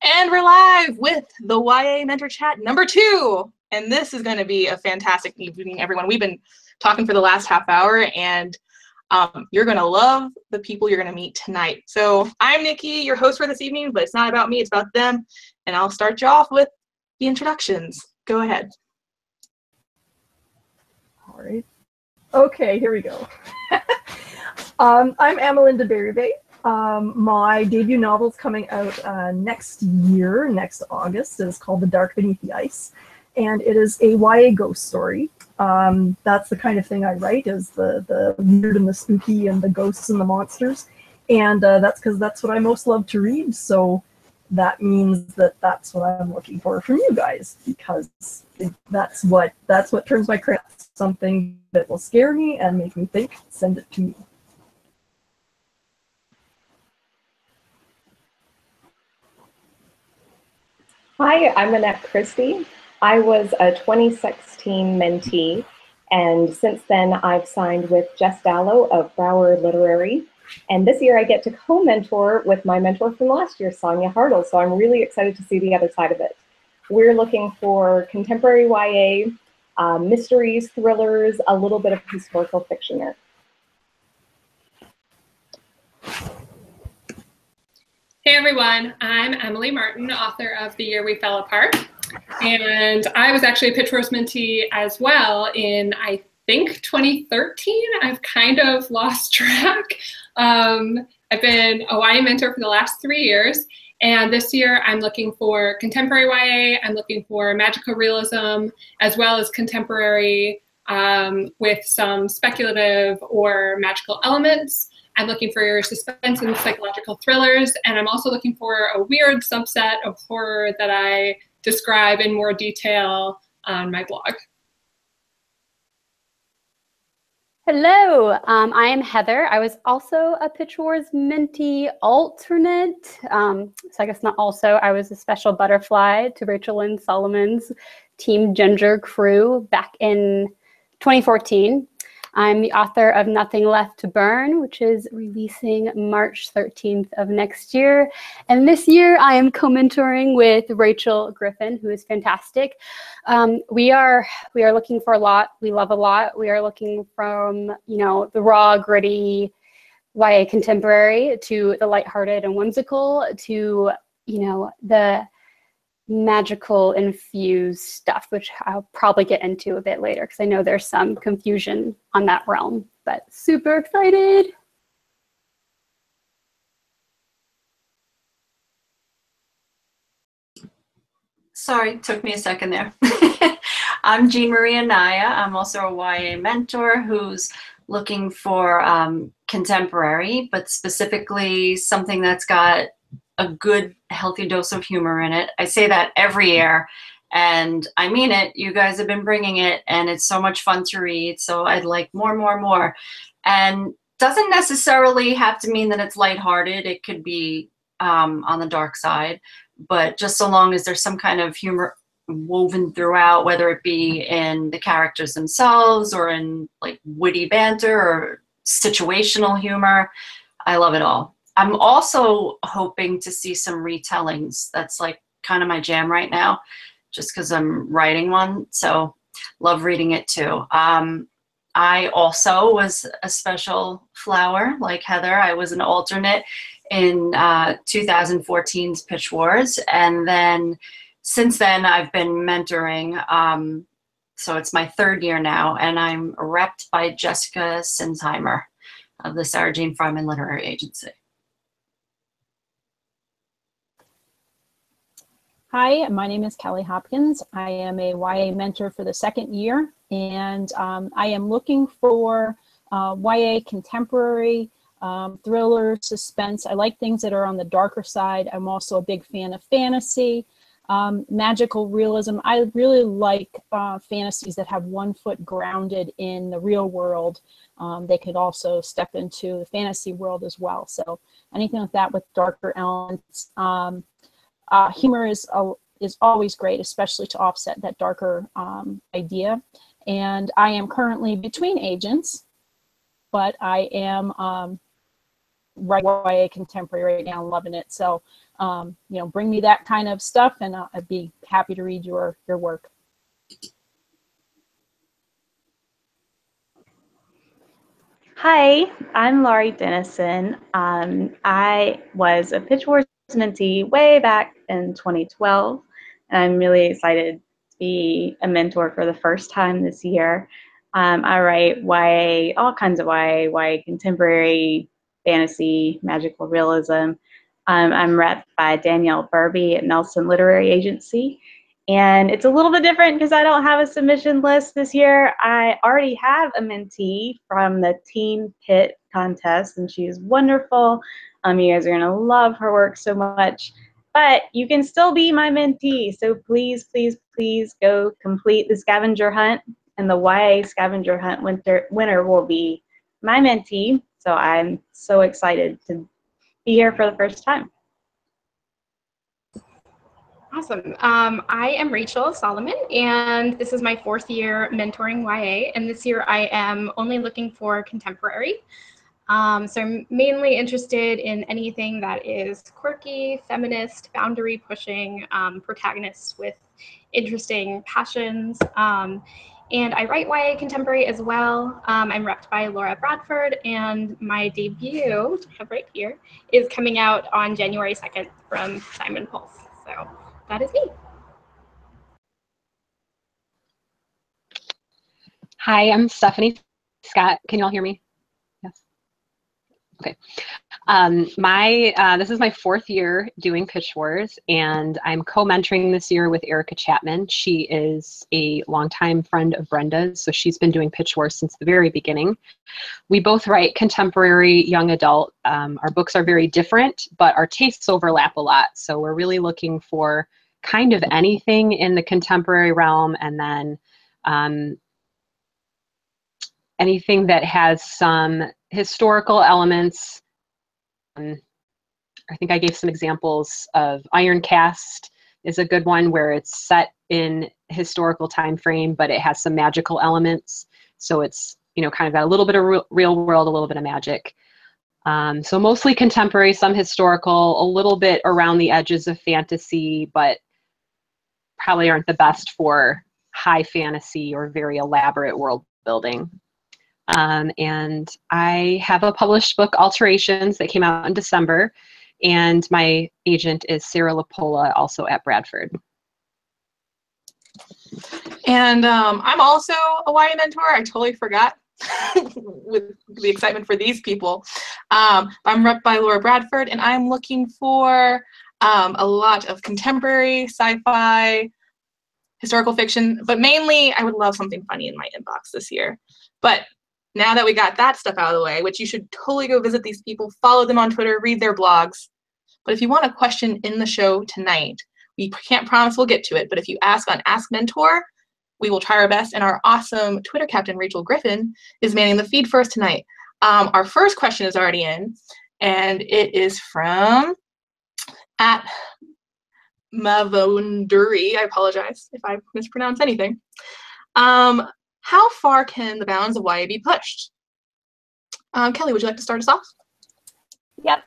And we're live with the YA Mentor Chat number 2. And this is going to be a fantastic evening, everyone. We've been talking for the last half hour, and you're going to love the people you're going to meet tonight. So I'm Nikki, your host for this evening, but it's not about me, it's about them. And I'll start you off with the introductions. Go ahead. All right. Okay, here we go. I'm Amalinda Berube. My debut novel is coming out next August. It's called The Dark Beneath the Ice, and it is a YA ghost story. That's the kind of thing I write, is the weird and the spooky and the ghosts and the monsters, and that's because that's what I most love to read. So that means that's what I'm looking for from you guys, because that's what turns my craft. Something that will scare me and make me think. Send it to me. Hi, I'm Annette Christie. I was a 2016 mentee, and since then I've signed with Jess Dallow of Broward Literary. And this year I get to co-mentor with my mentor from last year, Sonia Hartle, so I'm really excited to see the other side of it. We're looking for contemporary YA, mysteries, thrillers, a little bit of historical fiction there. Hey everyone, I'm Emily Martin, author of The Year We Fell Apart. And I was actually a pitchwars mentee as well in, I think, 2013. I've kind of lost track. I've been a YA mentor for the last 3 years. And this year I'm looking for contemporary YA, I'm looking for magical realism, as well as contemporary with some speculative or magical elements. I'm looking for suspense and psychological thrillers, and I'm also looking for a weird subset of horror that I describe in more detail on my blog. Hello, I am Heather. I was also a Pitchwars mentee alternate. So I guess not also, I was a special butterfly to Rachel Lynn Solomon's Team Ginger crew back in 2014. I'm the author of Nothing Left to Burn, which is releasing March 13th of next year. And this year I am co-mentoring with Rachel Griffin, who is fantastic. We are looking for a lot. We love a lot. We are looking from, the raw, gritty YA contemporary to the lighthearted and whimsical to, the magical infused stuff, which I'll probably get into a bit later because I know there's some confusion on that realm, but super excited. Sorry, took me a second there. I'm Jean Maria Naya. I'm also a YA mentor who's looking for contemporary, but specifically something that's got a good, healthy dose of humor in it. I say that every year, and I mean it. You guys have been bringing it, and it's so much fun to read, so I'd like more. And doesn't necessarily have to mean that it's lighthearted. It could be on the dark side, but just so long as there's some kind of humor woven throughout, whether it be in the characters themselves or in like witty banter or situational humor, I love it all. I'm also hoping to see some retellings. That's like kind of my jam right now, just because I'm writing one. So love reading it too. I also was a special flower like Heather. I was an alternate in 2014's Pitchwars. And then since then I've been mentoring. So it's my 3rd year now, and I'm repped by Jessica Sinsheimer of the Sarah Jane Fryman Literary Agency. Hi, my name is Kelly Hopkins. I am a YA mentor for the 2nd year, and I am looking for YA contemporary, thriller, suspense. I like things that are on the darker side. I'm also a big fan of fantasy, magical realism. I really like fantasies that have one foot grounded in the real world. They could also step into the fantasy world as well. So anything like that with darker elements. Humor is always great, especially to offset that darker idea. And I am currently between agents, but I am write YA contemporary right now, loving it. So, you know, bring me that kind of stuff, and I'd be happy to read your work. Hi, I'm Laurie Dennison. I was a Pitchwars mentee way back in 2012, and I'm really excited to be a mentor for the first time this year. I write YA, all kinds of YA contemporary, fantasy, magical realism. I'm repped by Danielle Burby at Nelson Literary Agency. And it's a little bit different because I don't have a submission list this year. I already have a mentee from the Teen Pit contest, and she is wonderful. You guys are going to love her work so much. But you can still be my mentee, so please, please, please go complete the scavenger hunt. And the YA scavenger hunt winner will be my mentee. So I'm so excited to be here for the first time. Awesome. I am Rachel Solomon, and this is my 4th year mentoring YA. And this year I am only looking for contemporary. So I'm mainly interested in anything that is quirky, feminist, boundary pushing, protagonists with interesting passions. And I write YA contemporary as well. I'm repped by Laura Bradford, and my debut, which I have right here, is coming out on January 2nd from Simon Pulse. So that is me. Hi, I'm Stephanie Scott. Can you all hear me? Yes. Okay. This is my 4th year doing Pitchwars, and I'm co-mentoring this year with Erica Chapman. She is a longtime friend of Brenda's, so she's been doing Pitchwars since the very beginning. We both write contemporary young adult. Our books are very different, but our tastes overlap a lot, so we're really looking for kind of anything in the contemporary realm, and then anything that has some historical elements. I think I gave some examples of Iron Cast is a good one, where it's set in historical time frame, but it has some magical elements. So it's, you know, kind of got a little bit of real world, a little bit of magic. So mostly contemporary, some historical, a little bit around the edges of fantasy, but probably aren't the best for high fantasy or very elaborate world building. And I have a published book, Alterations, that came out in December, and my agent is Sarah Lapola, also at Bradford. And I'm also a YA mentor. I totally forgot with the excitement for these people. I'm repped by Laura Bradford, and I'm looking for a lot of contemporary, sci-fi, historical fiction, but mainly I would love something funny in my inbox this year. But now that we got that stuff out of the way, which you should totally go visit these people, follow them on Twitter, read their blogs. But if you want a question in the show tonight, we can't promise we'll get to it, but if you ask on Ask Mentor, we will try our best, and our awesome Twitter captain, Rachel Griffin, is manning the feed for us tonight. Our first question is already in, and it is from @Mavonduri. I apologize if I mispronounce anything. How far can the bounds of YA be pushed? Kelly, would you like to start us off? Yep,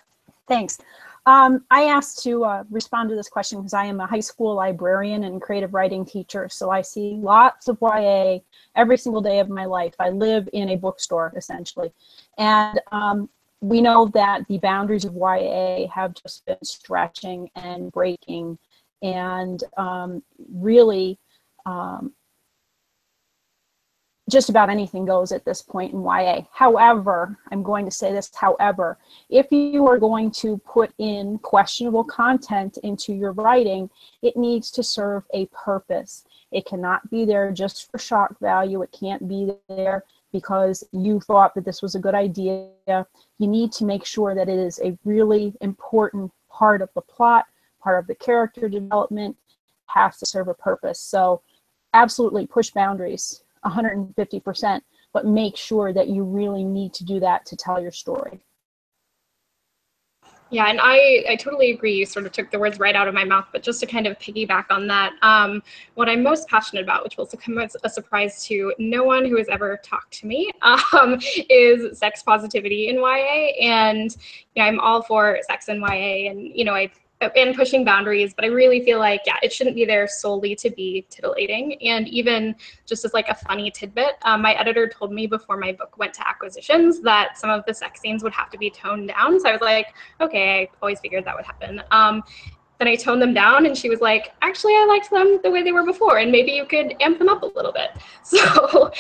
thanks. I asked to respond to this question because I am a high school librarian and creative writing teacher, so I see lots of YA every single day of my life. I live in a bookstore, essentially. And we know that the boundaries of YA have just been stretching and breaking, and really just about anything goes at this point in YA. However, I'm going to say this, however, if you are going to put in questionable content into your writing, it needs to serve a purpose. It cannot be there just for shock value. It can't be there because you thought that this was a good idea. You need to make sure that it is a really important part of the plot, part of the character development, has to serve a purpose. So absolutely push boundaries 150%, but make sure that you really need to do that to tell your story. Yeah, and I totally agree. You sort of took the words right out of my mouth, but just to kind of piggyback on that, what I'm most passionate about, which will come as a surprise to no one who has ever talked to me, is sex positivity in YA. And yeah, I'm all for sex in YA, and and pushing boundaries, but I really feel like, yeah, it shouldn't be there solely to be titillating. And even just as like a funny tidbit, my editor told me before my book went to acquisitions that some of the sex scenes would have to be toned down. So I was like, okay, I always figured that would happen. Then I toned them down, and she was like, actually, I liked them the way they were before, and maybe you could amp them up a little bit. So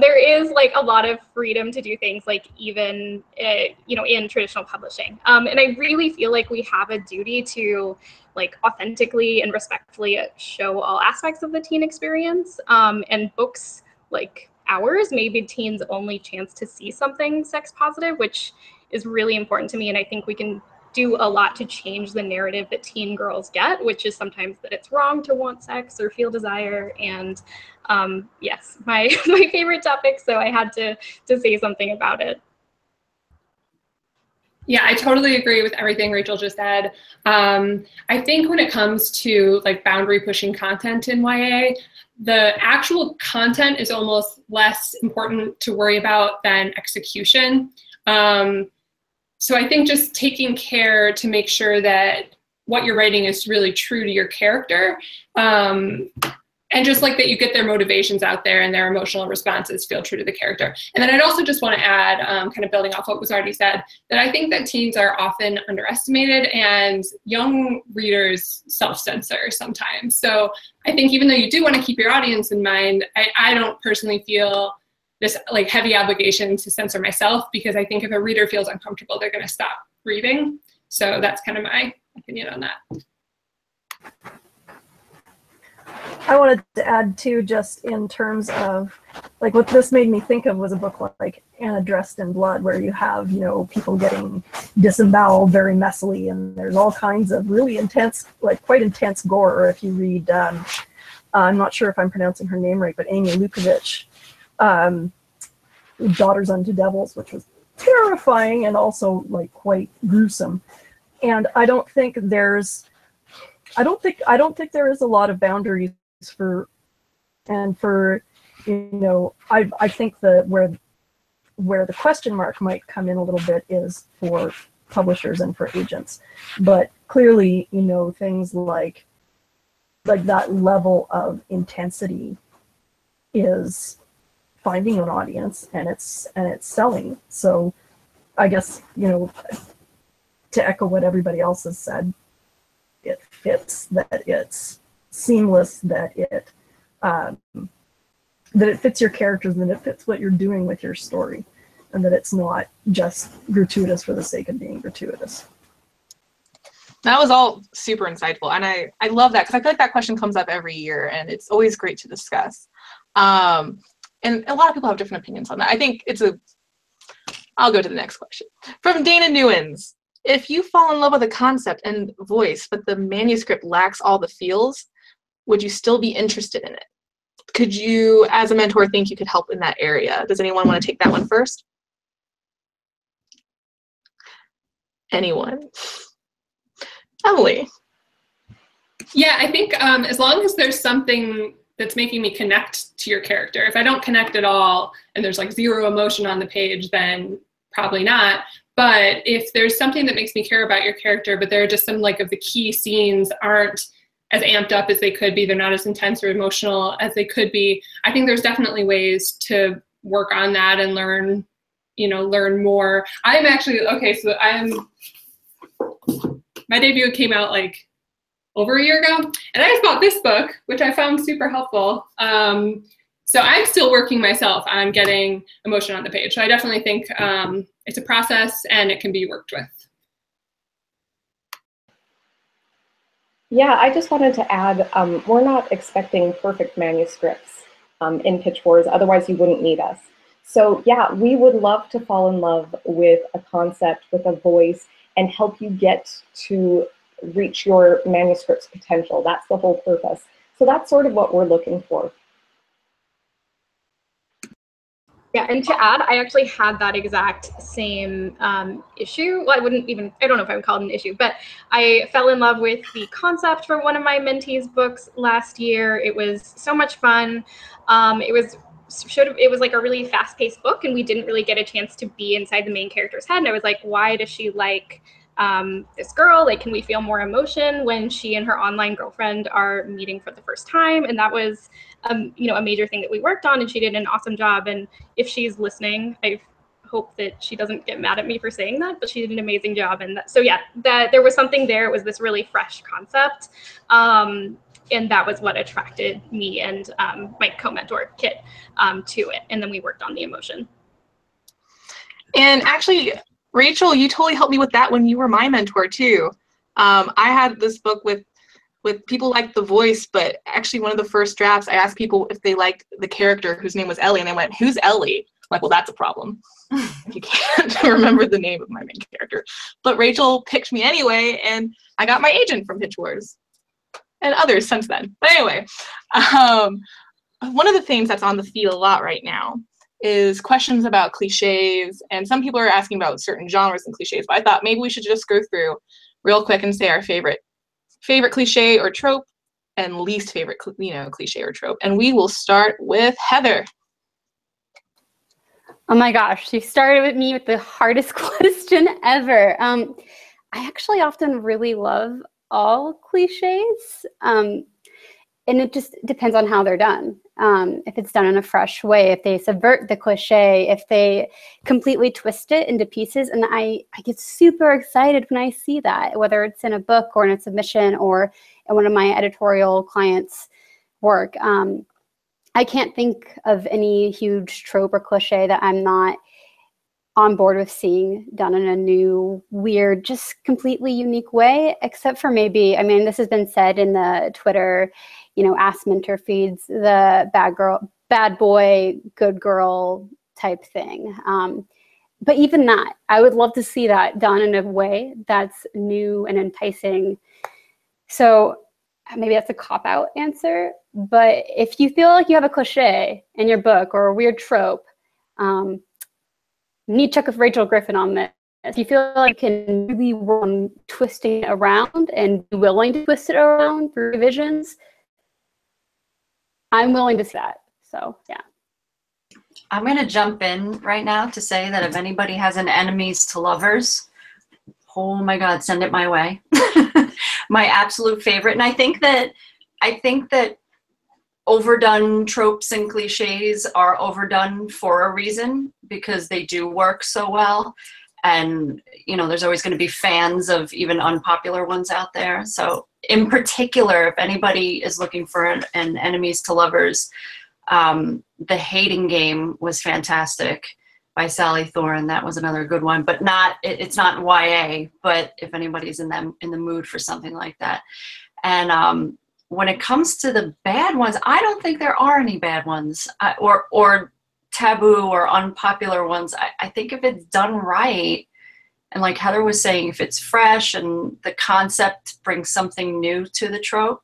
there is like a lot of freedom to do things, like even in traditional publishing. And I really feel like we have a duty to like authentically and respectfully show all aspects of the teen experience. And books like ours may be teens' only chance to see something sex positive, which is really important to me. And I think we can do a lot to change the narrative that teen girls get, which is sometimes that it's wrong to want sex or feel desire. And yes, my favorite topic, so I had to say something about it. Yeah, I totally agree with everything Rachel just said. I think when it comes to like boundary pushing content in YA, the actual content is almost less important to worry about than execution. So I think just taking care to make sure that what you're writing is really true to your character, and just like that you get their motivations out there and their emotional responses feel true to the character. And then I'd also just want to add, kind of building off what was already said, that I think that teens are often underestimated and young readers self-censor sometimes. So I think even though you do want to keep your audience in mind, I don't personally feel this like heavy obligation to censor myself, because I think if a reader feels uncomfortable, they're going to stop reading. So that's kind of my opinion on that. I wanted to add too, just in terms of like what this made me think of was a book like Anna Dressed in Blood, where you have, people getting disemboweled very messily, and there's all kinds of really intense, like quite intense gore. Or if you read, I'm not sure if I'm pronouncing her name right, but Amy Lukovich, Daughters Unto Devils, which was terrifying and also like quite gruesome. And I don't think there is a lot of boundaries for I think that where the question mark might come in a little bit is for publishers and for agents. But clearly, things like that level of intensity is finding an audience, and it's selling. So I guess, to echo what everybody else has said, it fits, that it's seamless, that it fits your characters, and that it fits what you're doing with your story, and that it's not just gratuitous for the sake of being gratuitous. That was all super insightful, and I love that, because I feel like that question comes up every year, and it's always great to discuss. And a lot of people have different opinions on that. I think I'll go to the next question. From Dana Newens. If you fall in love with a concept and voice, but the manuscript lacks all the feels, would you still be interested in it? Could you, as a mentor, think you could help in that area? Does anyone want to take that one first? Anyone? Emily. Yeah, I think as long as there's something that's making me connect to your character. If I don't connect at all and there's like zero emotion on the page, then probably not. But if there's something that makes me care about your character, but there are just some like of the key scenes aren't as amped up as they could be, they're not as intense or emotional as they could be, I think there's definitely ways to work on that and learn more. I'm actually, my debut came out like over a year ago, and I just bought this book, which I found super helpful. So I'm still working myself on getting emotion on the page. So I definitely think it's a process, and it can be worked with. Yeah, I just wanted to add, we're not expecting perfect manuscripts in Pitch Wars, otherwise you wouldn't need us. So yeah, we would love to fall in love with a concept, with a voice, and help you get to reach your manuscript's potential. That's the whole purpose. So that's sort of what we're looking for. Yeah, and to add, I actually had that exact same issue. Well, I don't know if I would call it an issue, but I fell in love with the concept for one of my mentees' books last year. It was so much fun. It was like a really fast-paced book, and we didn't really get a chance to be inside the main character's head. And I was like, why does she like this girl? Like, can we feel more emotion when she and her online girlfriend are meeting for the first time? And that was a major thing that we worked on, and she did an awesome job. And if she's listening, I hope that she doesn't get mad at me for saying that, but she did an amazing job. And so yeah, that there was something there. It was this really fresh concept. And that was what attracted me and my co-mentor, Kit, to it. And then we worked on the emotion. And actually, Rachel, you totally helped me with that when you were my mentor too. I had this book with people like the voice, but actually one of the first drafts, I asked people if they liked the character whose name was Ellie, and they went, "Who's Ellie?" I'm like, well, that's a problem. You can't remember the name of my main character. But Rachel picked me anyway, and I got my agent from Pitchwars. And others since then. But anyway, one of the things that's on the feed a lot right now is questions about cliches, and some people are asking about certain genres and cliches, but I thought maybe we should just go through real quick and say our favorite cliche or trope and least favorite cliche or trope. And we will start with Heather. Oh my gosh, you started with me with the hardest question ever. I actually often really love all cliches, and it just depends on how they're done. If it's done in a fresh way, if they subvert the cliche, if they completely twist it into pieces. And I get super excited when I see that, whether it's in a book or in a submission or in one of my editorial clients' work. I can't think of any huge trope or cliche that I'm not on board with seeing done in a new, weird, just completely unique way, except for maybe, I mean, this has been said in the Twitter, Ask Mentor feeds, the bad boy, good girl type thing. But even that, I would love to see that done in a way that's new and enticing. So maybe that's a cop-out answer, but if you feel like you have a cliche in your book or a weird trope, need to check with Rachel Griffin on this. If you feel like you can really work on twisting it around and be willing to twist it around for revisions, I'm willing to see that. So yeah. I'm going to jump in right now to say that if anybody has an enemies to lovers, oh my God, send it my way. My absolute favorite. And I think that overdone tropes and cliches are overdone for a reason, because they do work so well. And, there's always going to be fans of even unpopular ones out there. So in particular, if anybody is looking for an enemies to lovers, The Hating Game was fantastic by Sally Thorne. That was another good one, but it's not YA, but if anybody's in the mood for something like that. And when it comes to the bad ones, I don't think there are any bad ones or taboo or unpopular ones. I think if it's done right, and like Heather was saying, if it's fresh and the concept brings something new to the trope,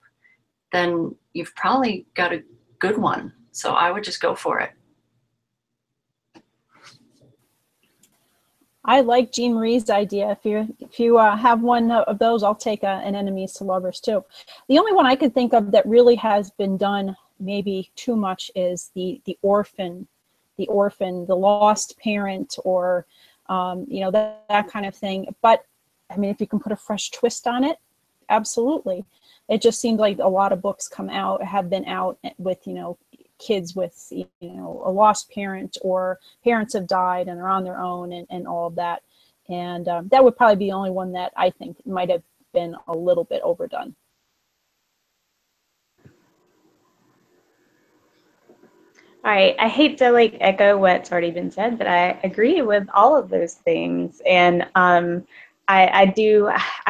then you've probably got a good one. So I would just go for it. I like Jean Marie's idea. If you have one of those, I'll take an enemies to lovers too. The only one I could think of that really has been done maybe too much is the orphan, the lost parent, or that kind of thing. But I mean, if you can put a fresh twist on it, absolutely. It just seems like a lot of books have been out with kids with a lost parent, or parents have died and they're on their own, and all of that. And that would probably be the only one that I think might have been a little bit overdone. All right, I hate to echo what's already been said, but I agree with all of those things. And I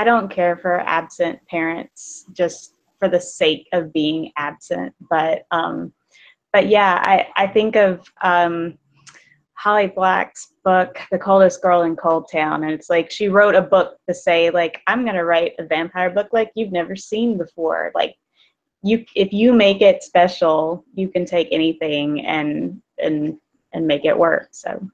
don't care for absent parents just for the sake of being absent. But yeah, I think of Holly Black's book, The Coldest Girl in Cold Town, and it's like she wrote a book to say, I'm going to write a vampire book like you've never seen before. If you make it special, you can take anything and and make it work. So.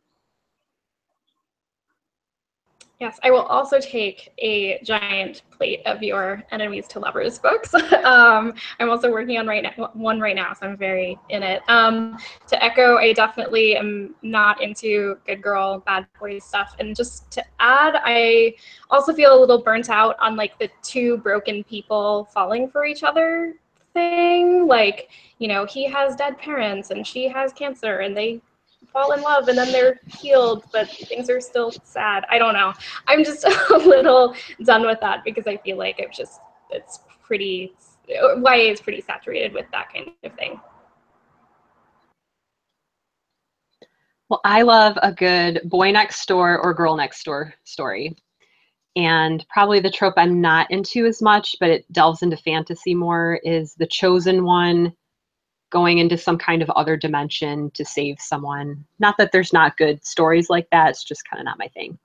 Yes, I will also take a giant plate of your Enemies to Lovers books. I'm also working on one right now, so I'm very in it. To echo, I definitely am not into good girl, bad boy stuff. And just to add, I also feel a little burnt out on like the two broken people falling for each other thing. Like, you know, he has dead parents and she has cancer and they fall in love and then they're healed, but things are still sad. I don't know. I'm just a little done with that because I feel like it's pretty, YA is pretty saturated with that kind of thing. Well, I love a good boy next door or girl next door story. And probably the trope I'm not into as much, but it delves into fantasy more, is the chosen one going into some kind of other dimension to save someone. Not that there's not good stories like that, it's just kind of not my thing.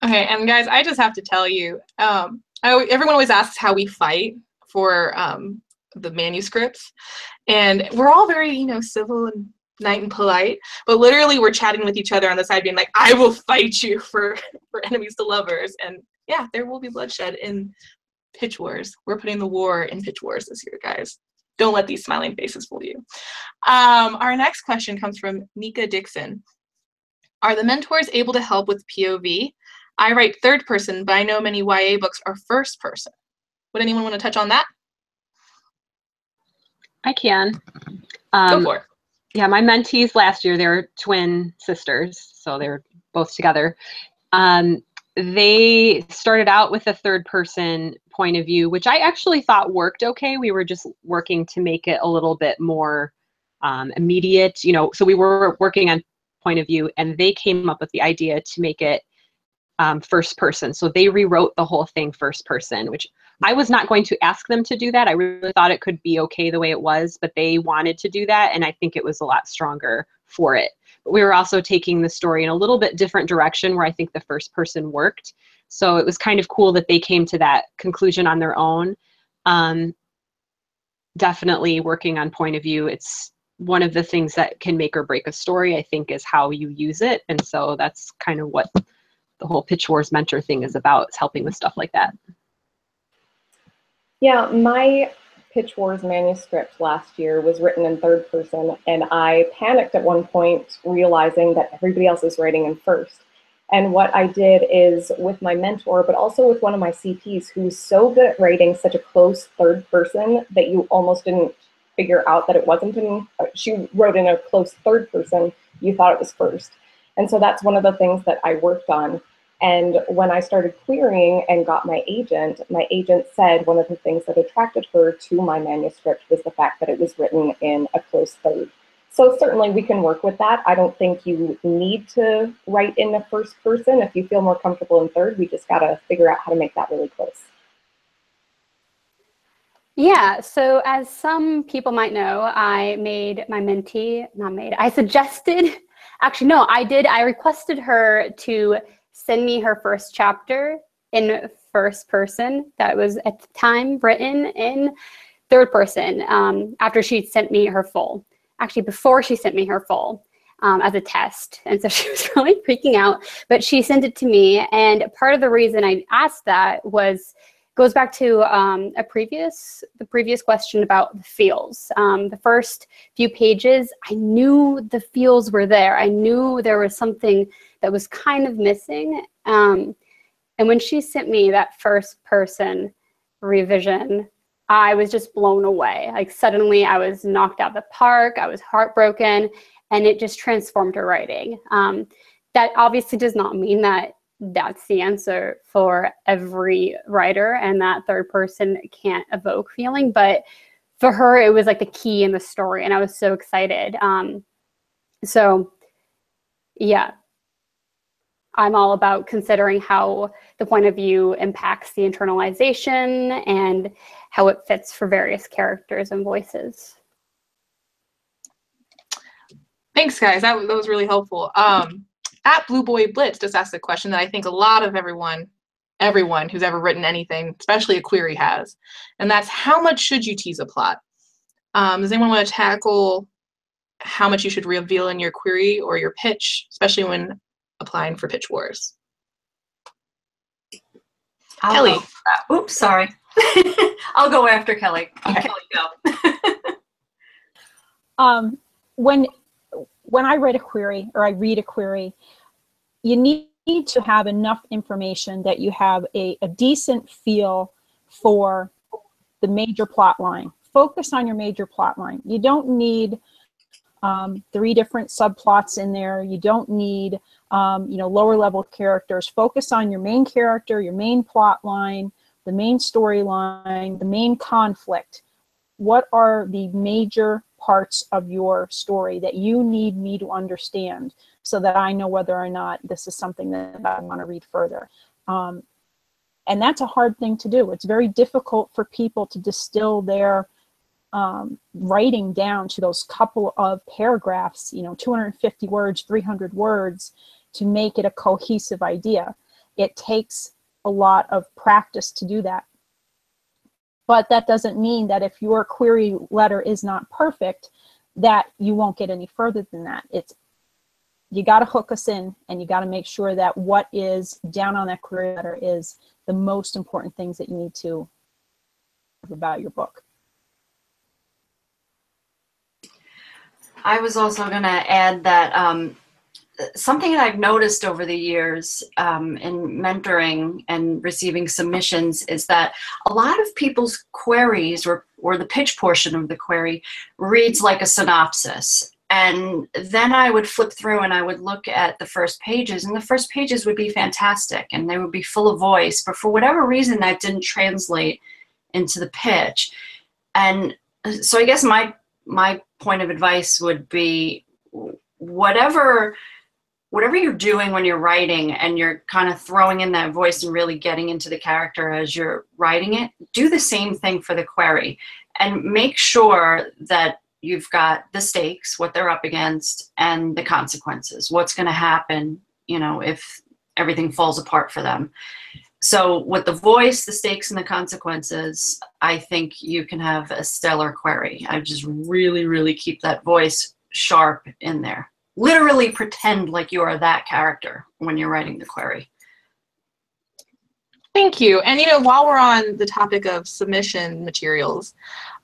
Okay, and guys, I just have to tell you, everyone always asks how we fight for the manuscripts, and we're all very, you know, civil and nice and polite, but literally we're chatting with each other on the side being like, I will fight you for Enemies to Lovers. And yeah, there will be bloodshed in Pitch Wars. We're putting the war in Pitch Wars this year, guys. Don't let these smiling faces fool you. Our next question comes from Nika Dixon. Are the mentors able to help with POV? I write third person, but I know many YA books are first person. Would anyone want to touch on that? I can. Go for it. Yeah, my mentees last year, they're twin sisters, so they're both together. They started out with a third person point of view, which I actually thought worked okay. We were just working to make it a little bit more immediate, you know, so we were working on point of view, and they came up with the idea to make it first person. So they rewrote the whole thing first person, which I was not going to ask them to do that. I really thought it could be okay the way it was, but they wanted to do that, and I think it was a lot stronger for it. But we were also taking the story in a little bit different direction where I think the first person worked. So it was kind of cool that they came to that conclusion on their own. Definitely working on point of view. It's one of the things that can make or break a story, I think, is how you use it. And so that's kind of what the whole Pitch Wars mentor thing is about, is helping with stuff like that. Yeah, my Pitch Wars manuscript last year was written in third person, and I panicked at one point realizing that everybody else is writing in first. And what I did is, with my mentor, but also with one of my CPs who's so good at writing such a close third person that you almost didn't figure out that it wasn't in, she wrote in a close third person, you thought it was first. And so that's one of the things that I worked on. And when I started querying and got my agent said one of the things that attracted her to my manuscript was the fact that it was written in a close third. So certainly we can work with that. I don't think you need to write in the first person. If you feel more comfortable in third, we just gotta figure out how to make that really close. Yeah, so as some people might know, I made my mentee, I suggested, actually no, I did, I requested her to send me her first chapter in first person that was at the time written in third person after she'd sent me her full. Actually, before she sent me her full as a test. And so she was really freaking out, but she sent it to me. And part of the reason I asked that goes back to the previous question about the feels. The first few pages, I knew the feels were there. I knew there was something that was kind of missing. And when she sent me that first person revision, I was just blown away. Like suddenly I was knocked out of the park, I was heartbroken, and it just transformed her writing. That obviously does not mean that that's the answer for every writer and that third person can't evoke feeling, but for her, it was like the key in the story, and I was so excited. So yeah, I'm all about considering how the point of view impacts the internalization and how it fits for various characters and voices. Thanks, guys. That was really helpful. At Blue Boy Blitz just asked a question that I think a lot of everyone who's ever written anything, especially a query, has, and that's how much should you tease a plot? Does anyone want to tackle how much you should reveal in your query or your pitch, especially when applying for pitch wars. Kelly. Oops, sorry. I'll go after Kelly. Okay. Kelly, go. When I write a query or I read a query, you need to have enough information that you have a decent feel for the major plot line. Focus on your major plot line. You don't need 3 different subplots in there. You don't need lower level characters. Focus on your main character, your main plot line, the main storyline, the main conflict. What are the major parts of your story that you need me to understand so that I know whether or not this is something that I want to read further? And that's a hard thing to do. It's very difficult for people to distill their writing down to those couple of paragraphs, 250 words, 300 words, to make it a cohesive idea. It takes a lot of practice to do that. But that doesn't mean that if your query letter is not perfect, that you won't get any further than that. You got to hook us in, and you got to make sure that what is down on that query letter is the most important things that you need to know about your book. I was also going to add that something that I've noticed over the years in mentoring and receiving submissions is that a lot of people's queries or the pitch portion of the query reads like a synopsis. And then I would flip through and I would look at the first pages, and the first pages would be fantastic and they would be full of voice, but for whatever reason that didn't translate into the pitch. And so I guess my point of advice would be whatever you're doing when you're writing and you're kind of throwing in that voice and really getting into the character as you're writing it, do the same thing for the query and make sure that you've got the stakes, what they're up against, and the consequences, what's going to happen, if everything falls apart for them. So with the voice, the stakes, and the consequences, I think you can have a stellar query. I just really, really keep that voice sharp in there. Literally pretend like you are that character when you're writing the query. Thank you. And while we're on the topic of submission materials,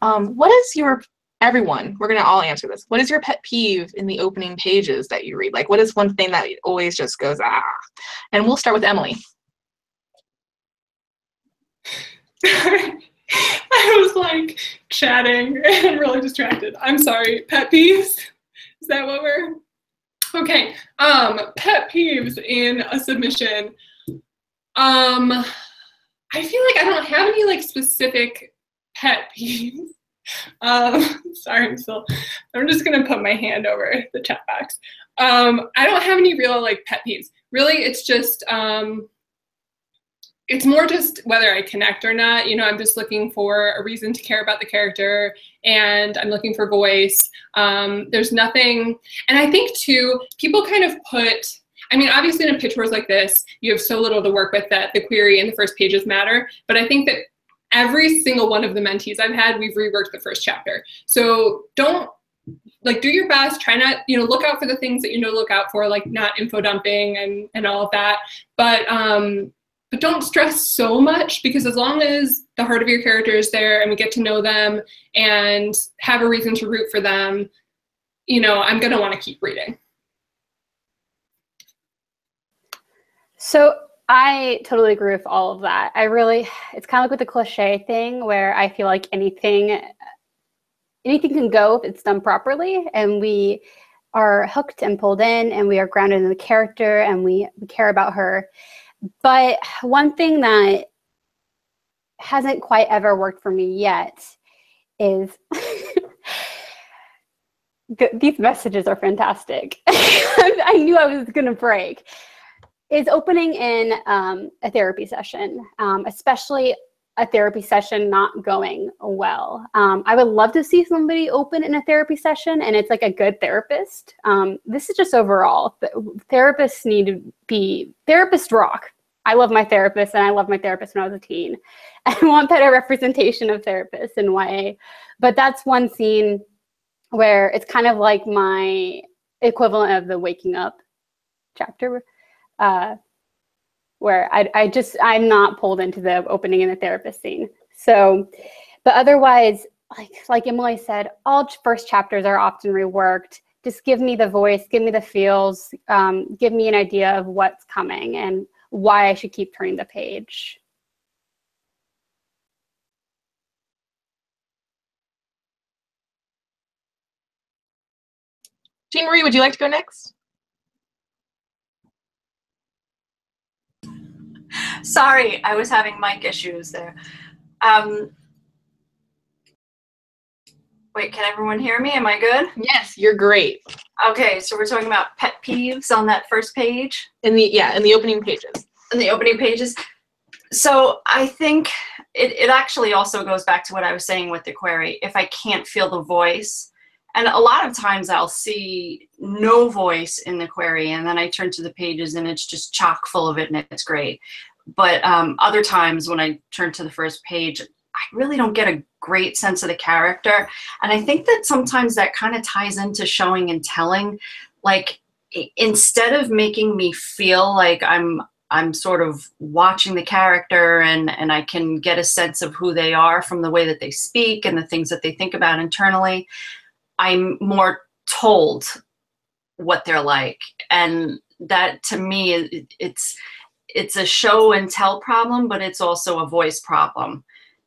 what is your, everyone, we're going to all answer this, what is your pet peeve in the opening pages that you read? Like, what is one thing that always just goes, ah? And we'll start with Emily. I was like chatting and really distracted. I'm sorry. Pet peeves? Is that what we're... Okay. Pet peeves in a submission. I feel like I don't have any specific pet peeves. Sorry, I'm just gonna put my hand over the chat box. I don't have any real pet peeves. Really, it's just it's more just whether I connect or not. I'm just looking for a reason to care about the character, and I'm looking for voice. There's nothing, and I think too, people kind of put, obviously in a pitch wars like this, you have so little to work with that the query and the first pages matter, but I think that every single one of the mentees I've had, we've reworked the first chapter. So don't, do your best, try not, look out for the things that look out for, not info dumping and all of that, but don't stress so much, because as long as the heart of your character is there and we get to know them and have a reason to root for them, I'm going to want to keep reading. So I totally agree with all of that. It's kind of like with the cliche thing where I feel like anything can go if it's done properly, and we are hooked and pulled in, and we are grounded in the character, and we care about her. But one thing that hasn't quite ever worked for me yet is these messages are fantastic. I knew I was going to break. Is opening in a therapy session, especially a therapy session not going well. I would love to see somebody open in a therapy session and it's a good therapist. This is just overall, therapists need to be, therapists rock. I love my therapist, and I loved my therapist when I was a teen. I want better representation of therapists in YA. But that's one scene where it's kind of like my equivalent of the waking up chapter, where I'm not pulled into the opening and the therapist scene. So, but otherwise, like Emily said, all first chapters are often reworked. Just give me the voice, give me the feels, give me an idea of what's coming and why I should keep turning the page. Jean Marie, would you like to go next? Sorry, I was having mic issues there. Wait, can everyone hear me? Am I good? Yes, you're great. Okay, so we're talking about pet peeves on that first page? In the opening pages. In the opening pages. So I think it actually also goes back to what I was saying with the query. If I can't feel the voice, and a lot of times I'll see no voice in the query, and then I turn to the pages and it's just chock full of it and it's great. But other times when I turn to the first page, I really don't get a great sense of the character. And I think that sometimes that kind of ties into showing and telling. Like, instead of making me feel like I'm sort of watching the character and I can get a sense of who they are from the way that they speak and the things that they think about internally, I'm more told what they're like. And that, to me, it's a show and tell problem, but it's also a voice problem,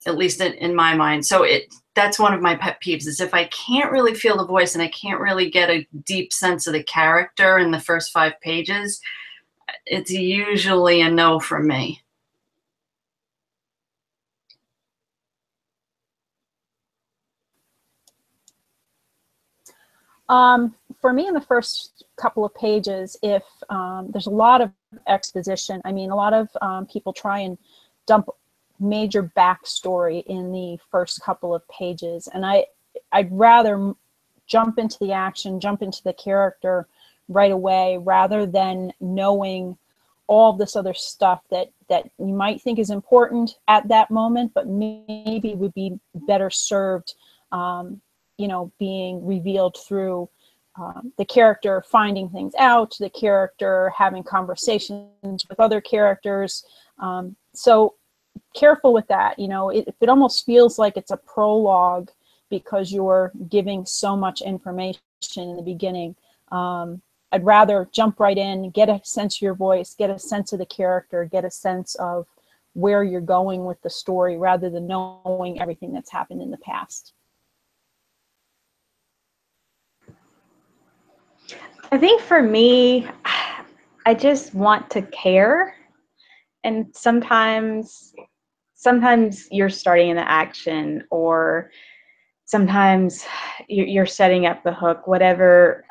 at least in my mind. So that's one of my pet peeves, is if I can't really feel the voice and I can't really get a deep sense of the character in the first 5 pages, it's usually a no from me. For me, in the first couple of pages, if there's a lot of exposition, I mean, a lot of people try and dump major backstory in the first couple of pages, and I'd rather jump into the action, jump into the character right away, rather than knowing all this other stuff that you might think is important at that moment, but maybe would be better served being revealed through the character finding things out, the character having conversations with other characters. So careful with that. It almost feels like it's a prologue because you're giving so much information in the beginning. I'd rather jump right in, get a sense of your voice, get a sense of the character, get a sense of where you're going with the story, rather than knowing everything that's happened in the past. I think for me, I just want to care. And sometimes you're starting in the action, or sometimes you're setting up the hook, whatever.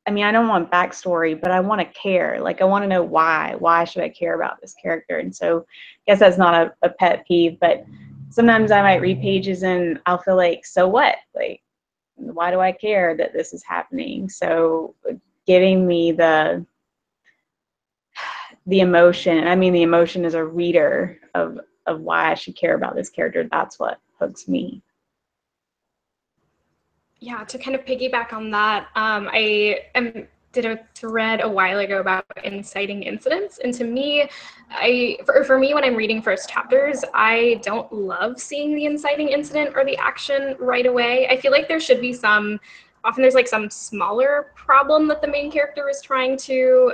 I mean, I don't want backstory, but I want to care. Like, I want to know why. Why should I care about this character? And so I guess that's not a pet peeve, but sometimes I might read pages and I'll feel like, so what? Like, why do I care that this is happening? So giving me the emotion, I mean, the emotion as a reader of why I should care about this character, that's what hooks me. Yeah, to kind of piggyback on that, I did a thread a while ago about inciting incidents, and to me, for me, when I'm reading first chapters, I don't love seeing the inciting incident or the action right away. I feel like there should be often there's like some smaller problem that the main character is trying to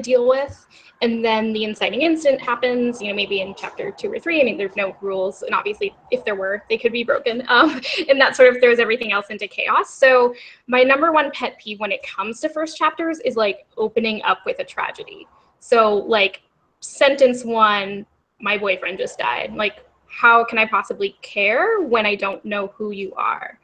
deal with, and then the inciting incident happens, maybe in chapter 2 or 3. I mean, there's no rules, and obviously if there were, they could be broken, and that sort of throws everything else into chaos. So my number one pet peeve when it comes to first chapters is like opening up with a tragedy. So like sentence 1, my boyfriend just died. Like, how can I possibly care when I don't know who you are?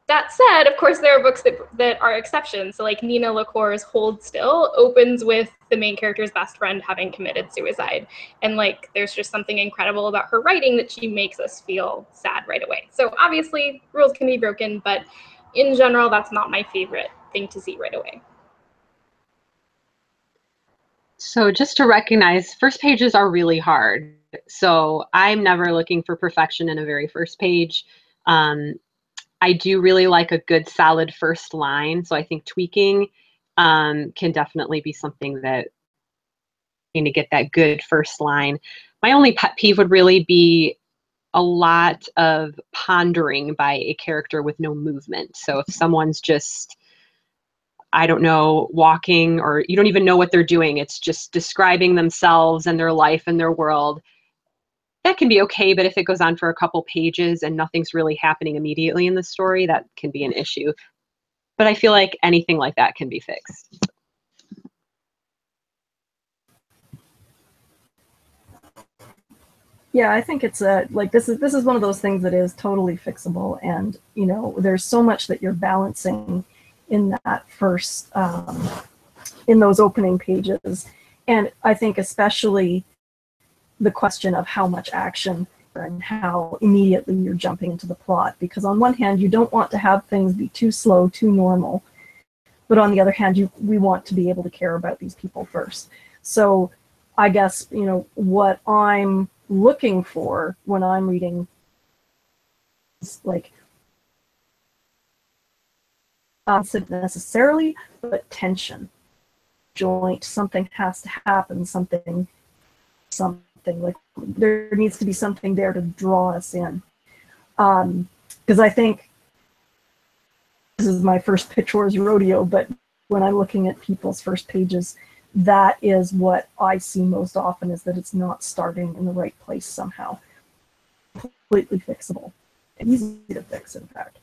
That said, of course, there are books that are exceptions. So like Nina LaCour's Hold Still opens with the main character's best friend having committed suicide. And like, there's just something incredible about her writing that she makes us feel sad right away. So obviously rules can be broken, but in general, that's not my favorite thing to see right away. So just to recognize, first pages are really hard. So I'm never looking for perfection in a very first page. I do really like a good solid first line. So I think tweaking can definitely be something that to get that good first line. My only pet peeve would really be a lot of pondering by a character with no movement. So if someone's just, I don't know, walking, or you don't even know what they're doing, it's just describing themselves and their life and their world, that can be okay. But if it goes on for a couple pages and nothing's really happening immediately in the story, that can be an issue. But I feel like anything like that can be fixed. Yeah, I think it's like this is one of those things that is totally fixable, and you know, there's so much that you're balancing in that first in those opening pages, and I think especially the question of how much action and how immediately you're jumping into the plot, because on one hand you don't want to have things be too slow, too normal, but on the other hand we want to be able to care about these people first. So I guess, you know, what I'm looking for when I'm reading is like not necessarily, but tension, joint, something has to happen, something like there needs to be something there to draw us in, because I think this is my first pitchwars rodeo, but when I'm looking at people's first pages, that is what I see most often, is that it's not starting in the right place somehow. Completely fixable. Easy to fix, in fact.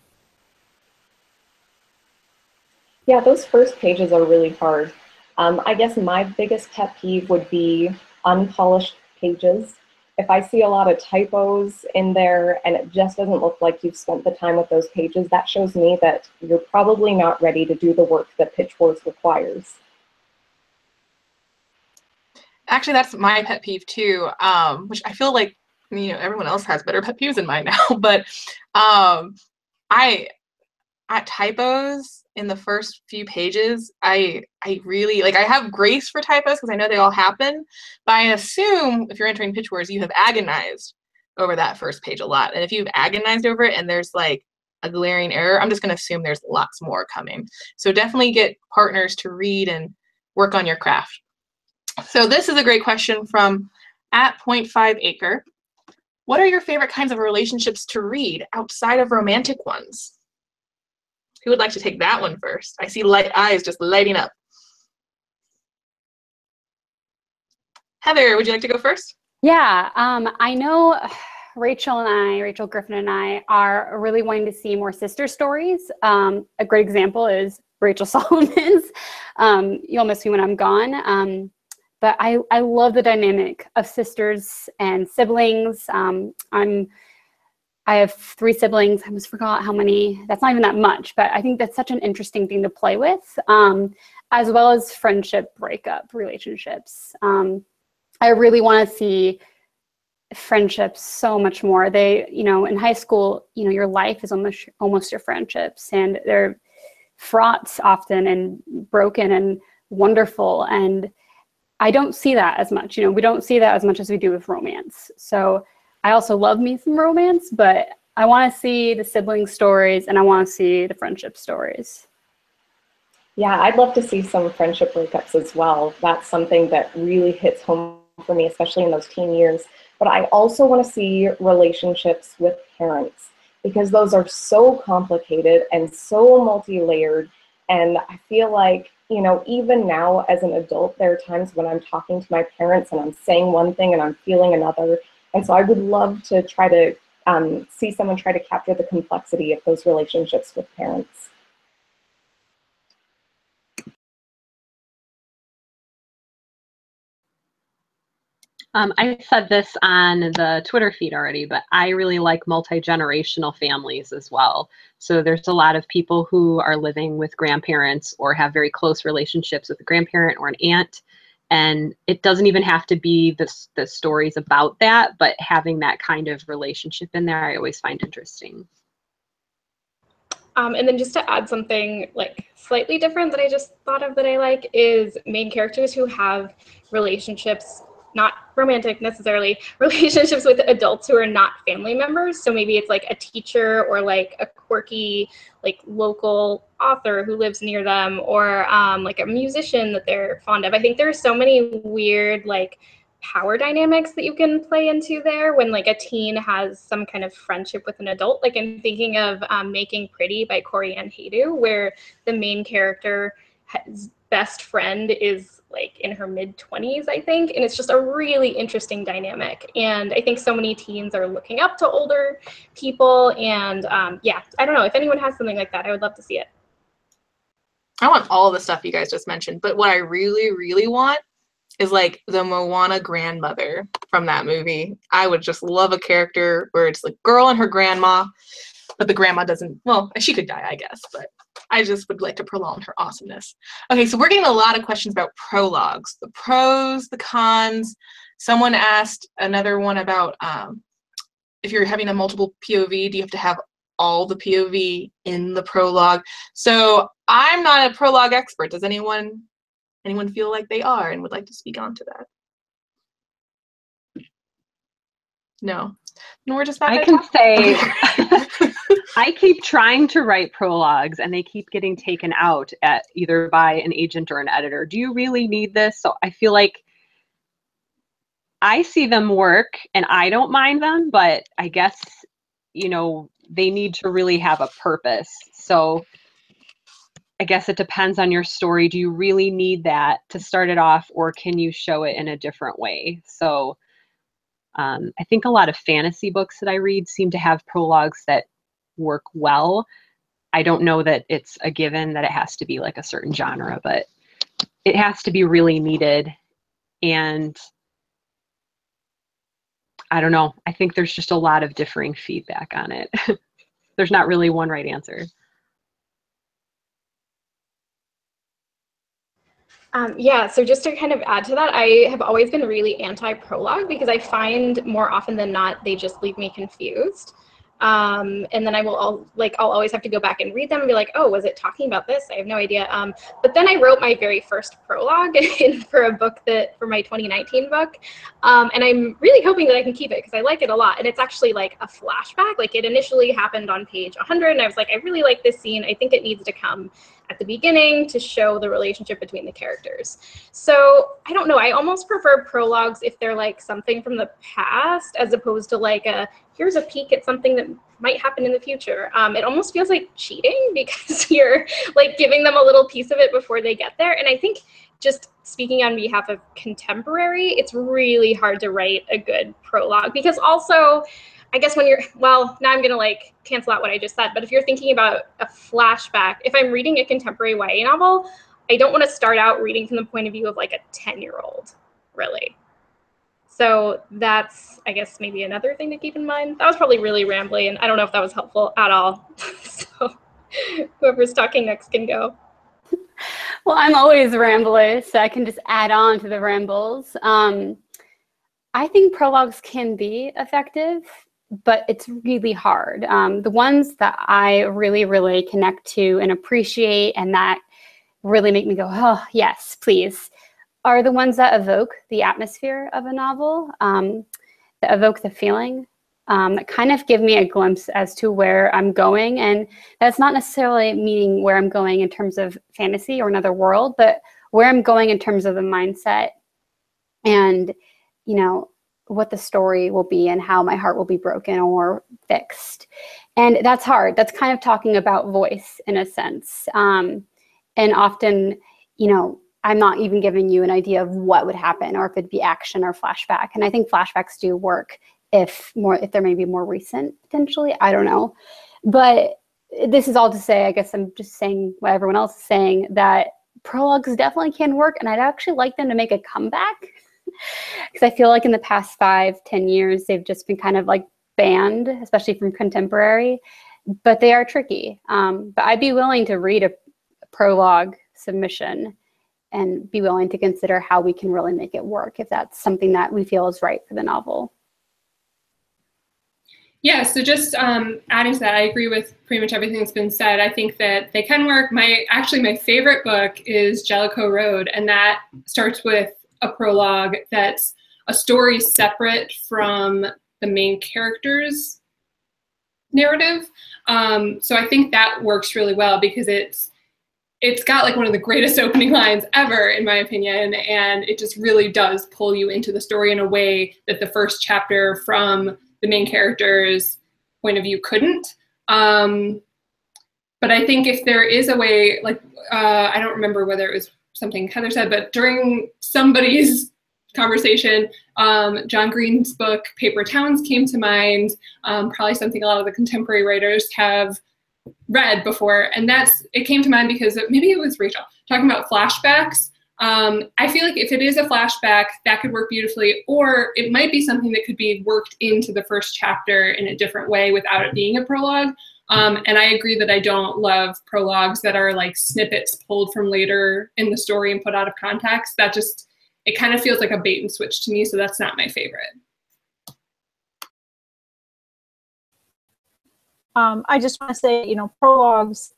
Yeah, those first pages are really hard. I guess my biggest pet peeve would be unpolished pages. If I see a lot of typos in there and it just doesn't look like you've spent the time with those pages, that shows me that you're probably not ready to do the work that Pitchwars requires. Actually, that's my pet peeve too, which I feel like, you know, everyone else has better pet peeves than mine now, but at typos in the first few pages, I really, like, I have grace for typos because I know they all happen, but I assume if you're entering Pitchwars, you have agonized over that first page a lot. And if you've agonized over it and there's like a glaring error, I'm just going to assume there's lots more coming. So definitely get partners to read and work on your craft. So this is a great question from @.5acre. What are your favorite kinds of relationships to read outside of romantic ones? Who would like to take that one first? I see light eyes just lighting up. Heather, would you like to go first? Yeah, I know Rachel Griffin and I are really wanting to see more sister stories. A great example is Rachel Solomon's You'll Miss Me When I'm Gone. But I love the dynamic of sisters and siblings. I have 3 siblings. I almost forgot how many. That's not even that much, but I think that's such an interesting thing to play with, as well as friendship breakup relationships. I really want to see friendships so much more. They, you know, in high school, you know, your life is almost your friendships, and they're fraught often and broken and wonderful. And I don't see that as much. You know, we don't see that as much as we do with romance. So I also love me some romance, but I want to see the sibling stories and I want to see the friendship stories. Yeah, I'd love to see some friendship breakups as well. That's something that really hits home for me, especially in those teen years. But I also want to see relationships with parents, because those are so complicated and so multi-layered. And I feel like, you know, even now as an adult, there are times when I'm talking to my parents and I'm saying one thing and I'm feeling another. And so I would love to try to see someone try to capture the complexity of those relationships with parents. I said this on the Twitter feed already, but I really like multi-generational families as well. So there's a lot of people who are living with grandparents or have very close relationships with a grandparent or an aunt. And it doesn't even have to be the stories about that, but having that kind of relationship in there, I always find interesting. And then just to add something like slightly different that I just thought of that I like is main characters who have relationships not romantic necessarily, relationships with adults who are not family members. So maybe it's like a teacher or like a quirky, like local author who lives near them, or like a musician that they're fond of. I think there are so many weird like power dynamics that you can play into there when like a teen has some kind of friendship with an adult. Like I'm thinking of Making Pretty by Corey Ann Haydu, where the main character has best friend is like in her mid-20s, I think, and it's just a really interesting dynamic. And I think so many teens are looking up to older people, and yeah, I don't know, if anyone has something like that, I would love to see it. I want all the stuff you guys just mentioned, but what I really, really want is like the Moana grandmother from that movie. I would just love a character where it's like girl and her grandma, but the grandma doesn't, well, she could die, I guess, but I just would like to prolong her awesomeness. Okay, so we're getting a lot of questions about prologues, the pros, the cons. Someone asked another one about if you're having a multiple POV, do you have to have all the POV in the prologue? So I'm not a prologue expert. Does anyone feel like they are and would like to speak on to that? No. Nor just back. I can say I keep trying to write prologues and they keep getting taken out at either by an agent or an editor. Do you really need this? So I feel like I see them work and I don't mind them, but I guess, you know, they need to really have a purpose. So I guess it depends on your story. Do you really need that to start it off, or can you show it in a different way? So I think a lot of fantasy books that I read seem to have prologues that work well. I don't know that it's a given that it has to be like a certain genre, but it has to be really needed. And I don't know. I think there's just a lot of differing feedback on it. There's not really one right answer. Yeah, so just to kind of add to that, I have always been really anti-prologue because I find more often than not, they just leave me confused. And then I'll always have to go back and read them and be like, oh, was it talking about this? I have no idea. But then I wrote my very first prologue for a book for my 2019 book. And I'm really hoping that I can keep it because I like it a lot. And it's actually like a flashback. Like it initially happened on page 100 and I was like, I really like this scene. I think it needs to come at the beginning to show the relationship between the characters. So I don't know, I almost prefer prologues if they're like something from the past as opposed to like here's a peek at something that might happen in the future. It almost feels like cheating because you're like giving them a little piece of it before they get there. And I think just speaking on behalf of contemporary, it's really hard to write a good prologue because also, I guess when now I'm gonna like cancel out what I just said, but if you're thinking about a flashback, if I'm reading a contemporary YA novel, I don't want to start out reading from the point of view of like a 10-year-old, really. So that's, I guess, maybe another thing to keep in mind. That was probably really rambly, and I don't know if that was helpful at all. So whoever's talking next can go. Well, I'm always rambly, so I can just add on to the rambles. I think prologues can be effective, but it's really hard. The ones that I really, really connect to and appreciate and that really make me go, oh, yes, please, are the ones that evoke the atmosphere of a novel, that evoke the feeling, that kind of give me a glimpse as to where I'm going. And that's not necessarily meaning where I'm going in terms of fantasy or another world, but where I'm going in terms of the mindset and, you know, what the story will be and how my heart will be broken or fixed. And that's hard. That's kind of talking about voice in a sense. And often, you know, I'm not even giving you an idea of what would happen or if it'd be action or flashback. And I think flashbacks do work if they're maybe more recent, potentially. I don't know. But this is all to say, I guess I'm just saying what everyone else is saying, that prologues definitely can work. And I'd actually like them to make a comeback. Because I feel like in the past 5-10 years, they've just been kind of like banned, especially from contemporary, but they are tricky. But I'd be willing to read a prologue submission and be willing to consider how we can really make it work if that's something that we feel is right for the novel. Yeah, so just adding to that, I agree with pretty much everything that's been said. I think that they can work. Actually, my favorite book is Jellicoe Road, and that starts with a prologue that's a story separate from the main character's narrative. So I think that works really well because it's got like one of the greatest opening lines ever, in my opinion, and it just really does pull you into the story in a way that the first chapter from the main character's point of view couldn't. But I think if there is a way, like, I don't remember whether it was something Heather said, but during somebody's conversation, John Green's book, Paper Towns, came to mind, probably something a lot of the contemporary writers have read before. And it came to mind because maybe it was Rachel talking about flashbacks. I feel like if it is a flashback, that could work beautifully, or it might be something that could be worked into the first chapter in a different way without it being a prologue. And I agree that I don't love prologues that are like snippets pulled from later in the story and put out of context. It kind of feels like a bait and switch to me, so that's not my favorite. I just want to say, prologues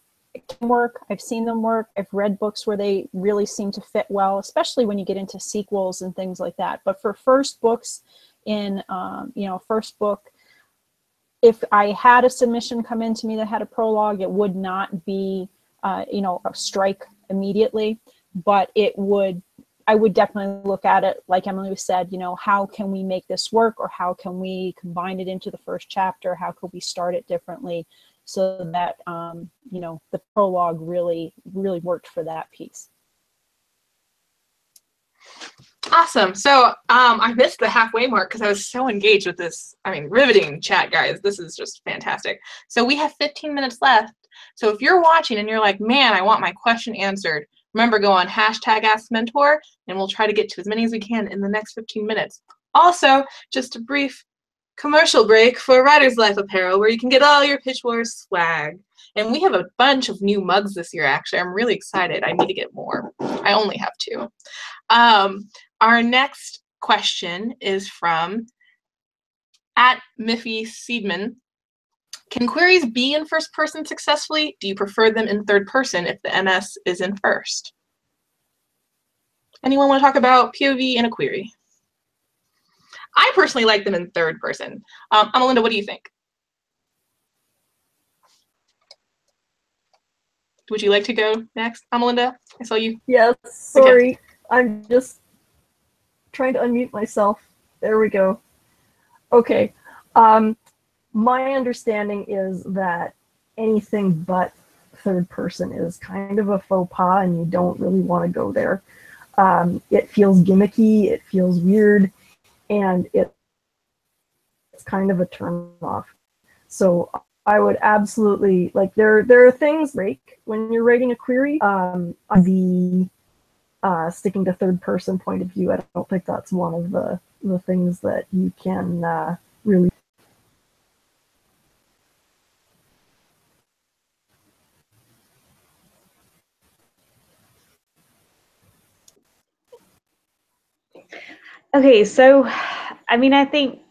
can work. I've seen them work. I've read books where they really seem to fit well, especially when you get into sequels and things like that. But for first books first book, if I had a submission come into me that had a prologue, it would not be, a strike immediately, but I would definitely look at it, like Emily said, how can we make this work, or how can we combine it into the first chapter? How could we start it differently so that, the prologue really, really worked for that piece. Awesome. So I missed the halfway mark because I was so engaged with this. Riveting chat, guys. This is just fantastic. So we have 15 minutes left. So if you're watching and you're like, man, I want my question answered, remember, go on #AskMentor, and we'll try to get to as many as we can in the next 15 minutes. Also, just a brief commercial break for Writer's Life Apparel, where you can get all your Pitchwars swag. And we have a bunch of new mugs this year, actually. I'm really excited. I need to get more. I only have 2. Our next question is from @Miffy Can queries be in first person successfully? Do you prefer them in third person if the MS is in first? Anyone want to talk about POV in a query? I personally like them in third person. Melinda, what do you think? Would you like to go next, Melinda? I saw you. Yes, sorry. Okay. I'm just trying to unmute myself. There we go. Okay. My understanding is that anything but third person is kind of a faux pas, and you don't really want to go there. It feels gimmicky, it feels weird, and it's kind of a turn off. So I would absolutely, like, there are things like when you're writing a query, the sticking to third person point of view, I don't think that's one of the things that you can really. Okay, so I think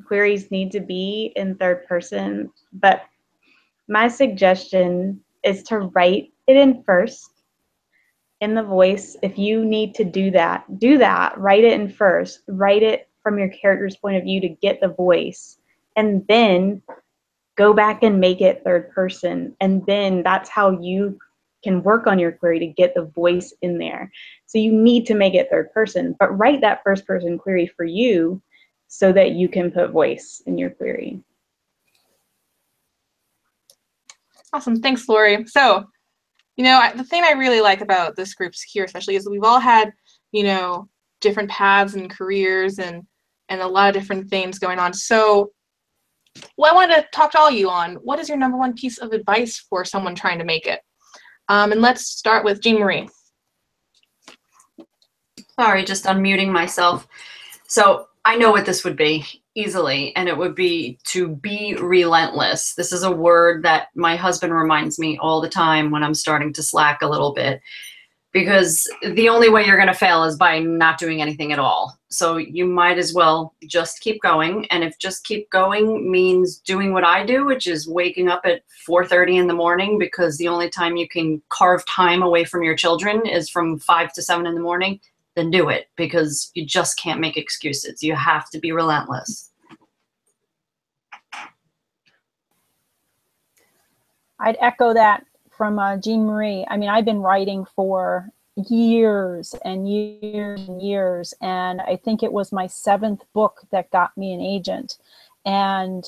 queries need to be in third person, but my suggestion is to write it in first, in the voice. If you need to do that, write it in first, write it from your character's point of view to get the voice, and then go back and make it third person, and then that's how you can work on your query to get the voice in there. So you need to make it third person, but write that first person query for you so that you can put voice in your query. Awesome. Thanks, Lori. So, the thing I really like about this group here especially is that we've all had, different paths and careers and a lot of different things going on. So what I wanted to talk to all you on, what is your #1 piece of advice for someone trying to make it? And let's start with Jean Marie. Sorry, just unmuting myself. So I know what this would be easily, and it would be to be relentless. This is a word that my husband reminds me all the time when I'm starting to slack a little bit, because the only way you're going to fail is by not doing anything at all. So you might as well just keep going. And if just keep going means doing what I do, which is waking up at 4:30 in the morning, because the only time you can carve time away from your children is from 5 to 7 in the morning, then do it, because you just can't make excuses. You have to be relentless. I'd echo that from Jean Marie. I mean, I've been writing for years and years and years, and I think it was my 7th book that got me an agent. And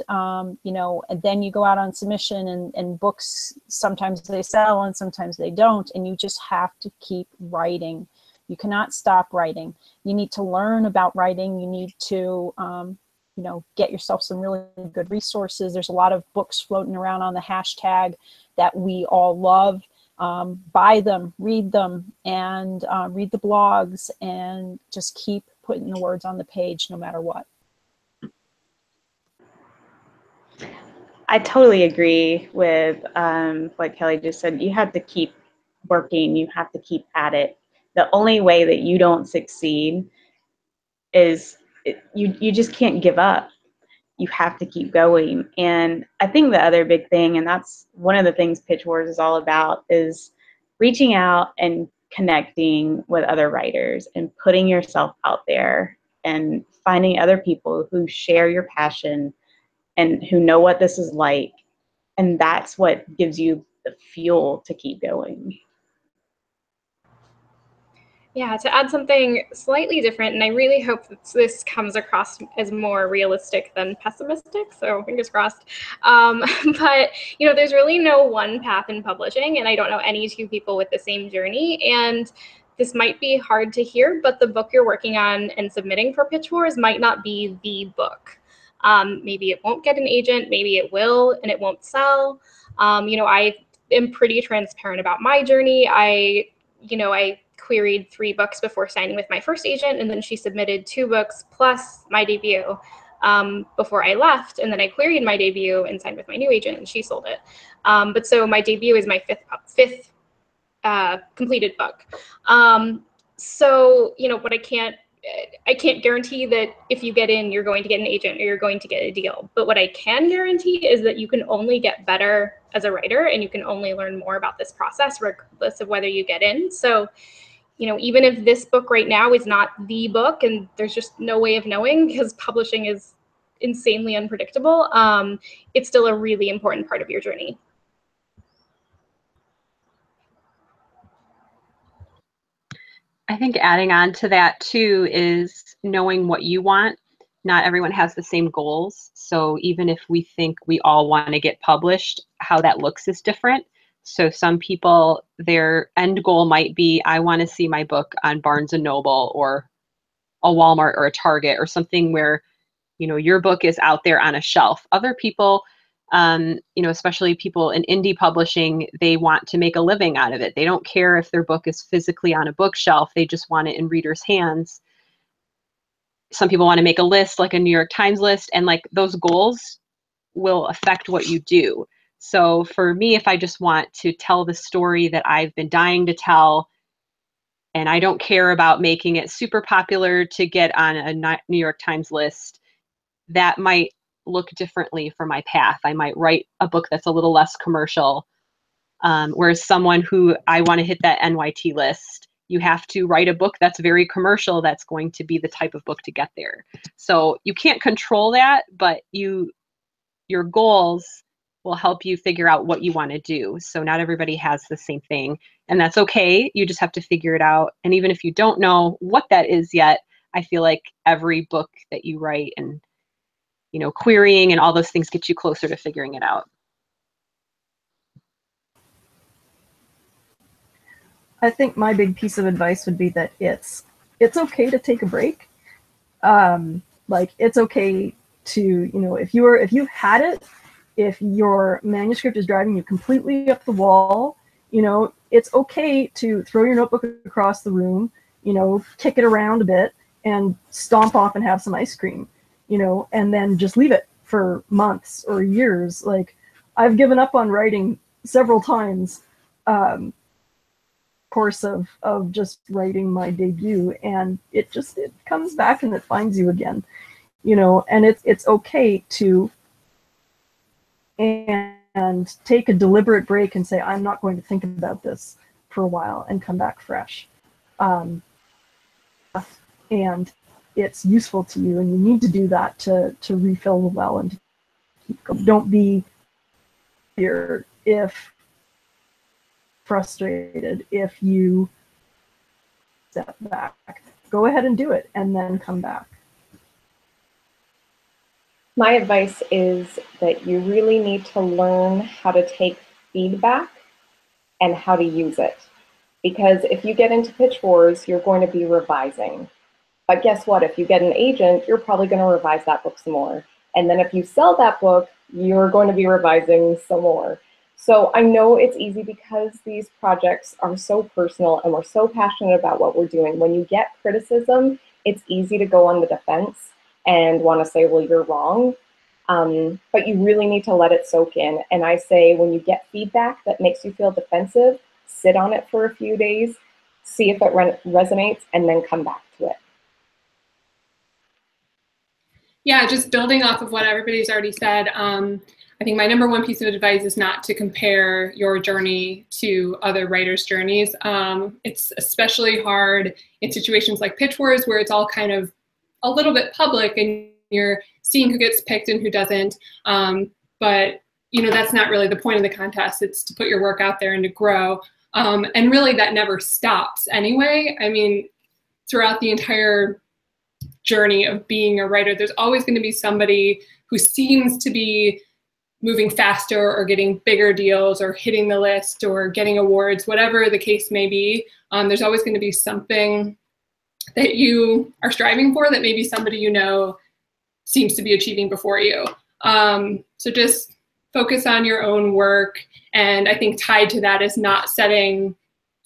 you know, and then you go out on submission, and books, sometimes they sell and sometimes they don't, and you just have to keep writing. You cannot stop writing. You need to learn about writing. You need to you know, get yourself some really good resources. There's a lot of books floating around on the hashtag that we all love. Buy them, read them, and read the blogs, and just keep putting the words on the page no matter what. I totally agree with what Kelly just said. You have to keep working. You have to keep at it. The only way that you don't succeed is you just can't give up. You have to keep going. And I think the other big thing, and that's one of the things Pitch Wars is all about, is reaching out and connecting with other writers and putting yourself out there and finding other people who share your passion and who know what this is like. And that's what gives you the fuel to keep going. Yeah, to add something slightly different, and I really hope that this comes across as more realistic than pessimistic, so fingers crossed. But, you know, there's really no one path in publishing, and I don't know any two people with the same journey. And this might be hard to hear, but the book you're working on and submitting for Pitch Wars might not be the book. Maybe it won't get an agent, maybe it will, and it won't sell. You know, I am pretty transparent about my journey. I queried 3 books before signing with my first agent, and then she submitted 2 books plus my debut before I left, and then I queried my debut and signed with my new agent, and she sold it. But so my debut is my fifth completed book. So, you know, but I can't guarantee that if you get in, you're going to get an agent or you're going to get a deal. But what I can guarantee is that you can only get better as a writer, and you can only learn more about this process regardless of whether you get in. So, you know, even if this book right now is not the book, and there's just no way of knowing because publishing is insanely unpredictable, it's still a really important part of your journey. I think adding on to that too is knowing what you want. Not everyone has the same goals. So even if we think we all want to get published, how that looks is different. So some people, their end goal might be, I want to see my book on Barnes & Noble or a Walmart or a Target or something where, you know, your book is out there on a shelf. Other people, you know, especially people in indie publishing, they want to make a living out of it. They don't care if their book is physically on a bookshelf. They just want it in readers' hands. Some people want to make a list, like a New York Times list, and like those goals will affect what you do. So for me, if I just want to tell the story that I've been dying to tell, and I don't care about making it super popular to get on a New York Times list, that might look differently for my path. I might write a book that's a little less commercial. Whereas someone who I want to hit that NYT list, you have to write a book that's very commercial that's going to be the type of book to get there. So you can't control that, but your goals will help you figure out what you want to do. So not everybody has the same thing, and that's okay. You just have to figure it out. And even if you don't know what that is yet, I feel like every book that you write and, you know, querying and all those things get you closer to figuring it out. I think my big piece of advice would be that it's okay to take a break. Like, it's okay to, you know, if you've had it, if your manuscript is driving you completely up the wall, you know, it's okay to throw your notebook across the room, you know, kick it around a bit and stomp off and have some ice cream, you know, and then just leave it for months or years. Like, I've given up on writing several times, course of just writing my debut, and it comes back and it finds you again, you know, and it's okay to and take a deliberate break and say, I'm not going to think about this for a while, and come back fresh. and it's useful to you, and you need to do that to refill the well and to keep going. Don't be here if frustrated if you step back. Go ahead and do it, and then come back. My advice is that you really need to learn how to take feedback and how to use it. Because if you get into pitch wars, you're going to be revising. But guess what? If you get an agent, you're probably going to revise that book some more. And then if you sell that book, you're going to be revising some more. So I know it's easy because these projects are so personal and we're so passionate about what we're doing. When you get criticism, it's easy to go on the defense and want to say, well, you're wrong. But you really need to let it soak in. And I say, when you get feedback that makes you feel defensive, sit on it for a few days, see if it resonates, and then come back to it. Yeah, just building off of what everybody's already said, I think my number one piece of advice is not to compare your journey to other writers' journeys. It's especially hard in situations like pitch wars where it's all kind of a little bit public and you're seeing who gets picked and who doesn't. But you know, that's not really the point of the contest. It's to put your work out there and to grow. And really that never stops anyway. I mean, throughout the entire journey of being a writer, there's always going to be somebody who seems to be moving faster or getting bigger deals or hitting the list or getting awards, whatever the case may be. There's always going to be something that you are striving for that maybe somebody you know seems to be achieving before you. So just focus on your own work. And I think tied to that is not setting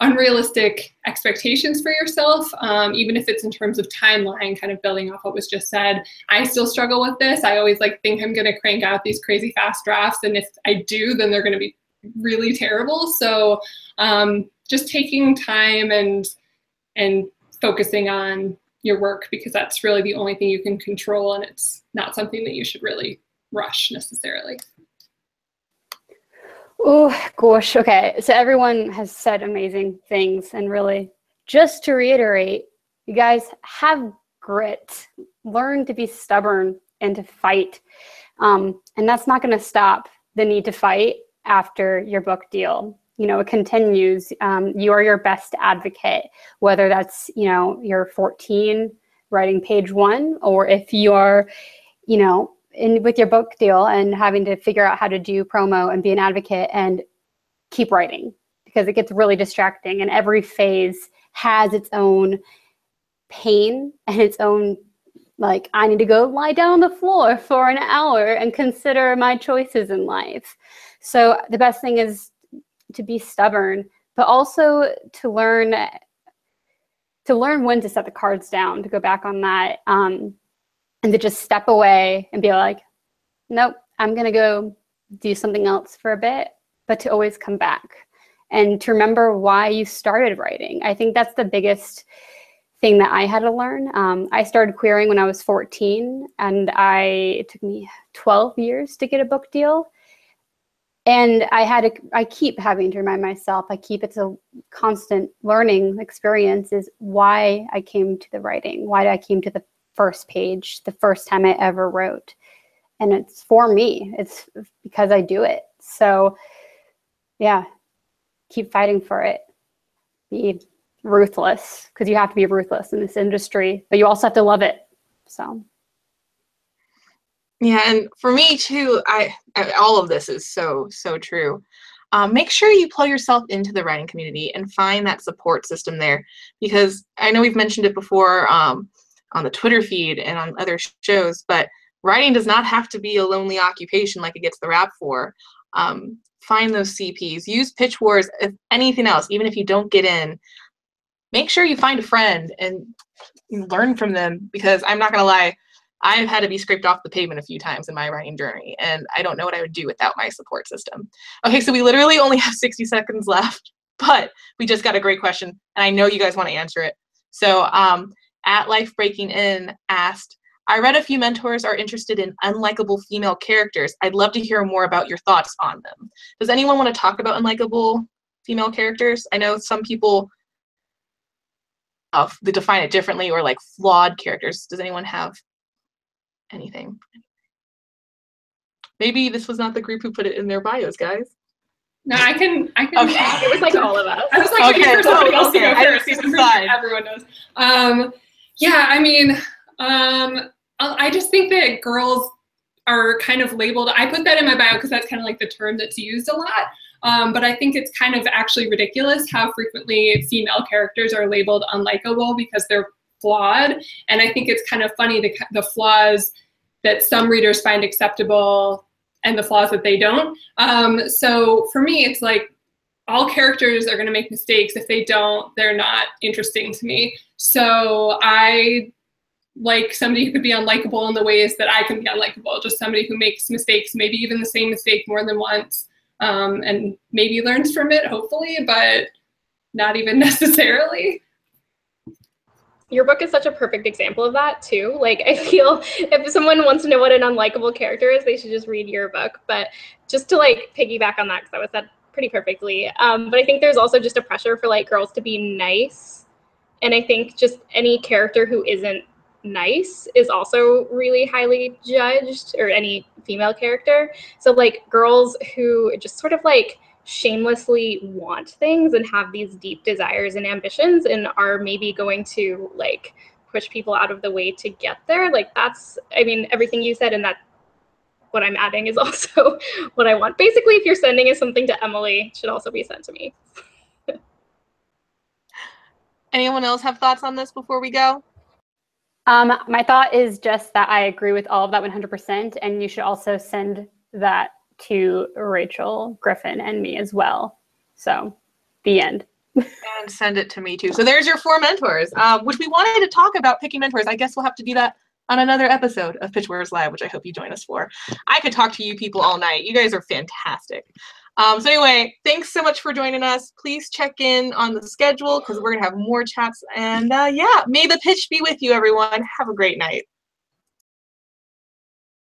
unrealistic expectations for yourself, even if it's in terms of timeline, kind of building off what was just said. I still struggle with this. I always think I'm gonna crank out these crazy fast drafts, and if I do, then they're gonna be really terrible. So just taking time and focusing on your work, because that's really the only thing you can control, and it's not something that you should really rush necessarily. Oh, gosh. Okay. So everyone has said amazing things. And really, just to reiterate, you guys have grit. Learn to be stubborn and to fight. And that's not going to stop the need to fight after your book deal. You know, it continues. You are your best advocate, whether that's, you know, you're 14 writing page 1, or if you're, you know, with your book deal and having to figure out how to do promo and be an advocate and keep writing, because it gets really distracting, and every phase has its own pain and its own, like, I need to go lie down on the floor for an hour and consider my choices in life. So the best thing is to be stubborn, but also to learn when to set the cards down, to go back on that, and to just step away and be like, nope, I'm going to go do something else for a bit, but to always come back and to remember why you started writing. I think that's the biggest thing that I had to learn. I started querying when I was 14, and it took me 12 years to get a book deal. And I keep having to remind myself, it's a constant learning experience, is why I came to the writing, why I came to the first page the first time I ever wrote. And it's for me. It's because I do it. So yeah, keep fighting for it. Be ruthless, because you have to be ruthless in this industry, but you also have to love it. So yeah, and for me too, all of this is so true. Make sure you plug yourself into the writing community and find that support system there, because I know we've mentioned it before on the Twitter feed and on other shows, but writing does not have to be a lonely occupation like it gets the rap for. Find those CPs, use pitch wars. If anything else, even if you don't get in, make sure you find a friend and learn from them, because I'm not gonna lie, I've had to be scraped off the pavement a few times in my writing journey, and I don't know what I would do without my support system. Okay, so we literally only have 60 seconds left, but we just got a great question, and I know you guys want to answer it. So at Life Breaking In asked, I read a few mentors are interested in unlikable female characters. I'd love to hear more about your thoughts on them. Does anyone want to talk about unlikable female characters? I know some people that define it differently, or like flawed characters. Does anyone have anything? Maybe this was not the group who put it in their bios, guys. No, I can. Okay. It was like all of us. I was like waiting for somebody else to go I first. didn't see I'm the pretty side. sure everyone knows. Yeah, I mean, I just think that girls are kind of labeled. I put that in my bio because that's kind of like the term that's used a lot. But I think it's kind of actually ridiculous how frequently female characters are labeled unlikable because they're flawed. And I think it's kind of funny the flaws that some readers find acceptable and the flaws that they don't. So for me, it's like all characters are going to make mistakes. If they don't, they're not interesting to me. So I like somebody who could be unlikable in the ways that I can be unlikable, just somebody who makes mistakes, maybe even the same mistake more than once, and maybe learns from it, hopefully, but not even necessarily. Your book is such a perfect example of that too. Like, I feel if someone wants to know what an unlikable character is, they should just read your book. But just to like piggyback on that, because that was said pretty perfectly. But I think there's also just a pressure for like girls to be nice. And I think just any character who isn't nice is also really highly judged, or any female character. So like girls who just sort of like shamelessly want things and have these deep desires and ambitions and are maybe going to like push people out of the way to get there, like that's, I mean, everything you said, and that what I'm adding is also what I want. Basically, if you're sending something to Emily, it should also be sent to me. Anyone else have thoughts on this before we go? My thought is just that I agree with all of that 100%, and you should also send that to Rachel, Griffin, and me as well. So, the end. And send it to me too. So there's your 4 mentors, which we wanted to talk about picking mentors. I guess we'll have to do that on another episode of Pitchwars Live, which I hope you join us for. I could talk to you people all night. You guys are fantastic. So anyway, thanks so much for joining us. Please check in on the schedule because we're going to have more chats. And yeah, may the pitch be with you, everyone. Have a great night.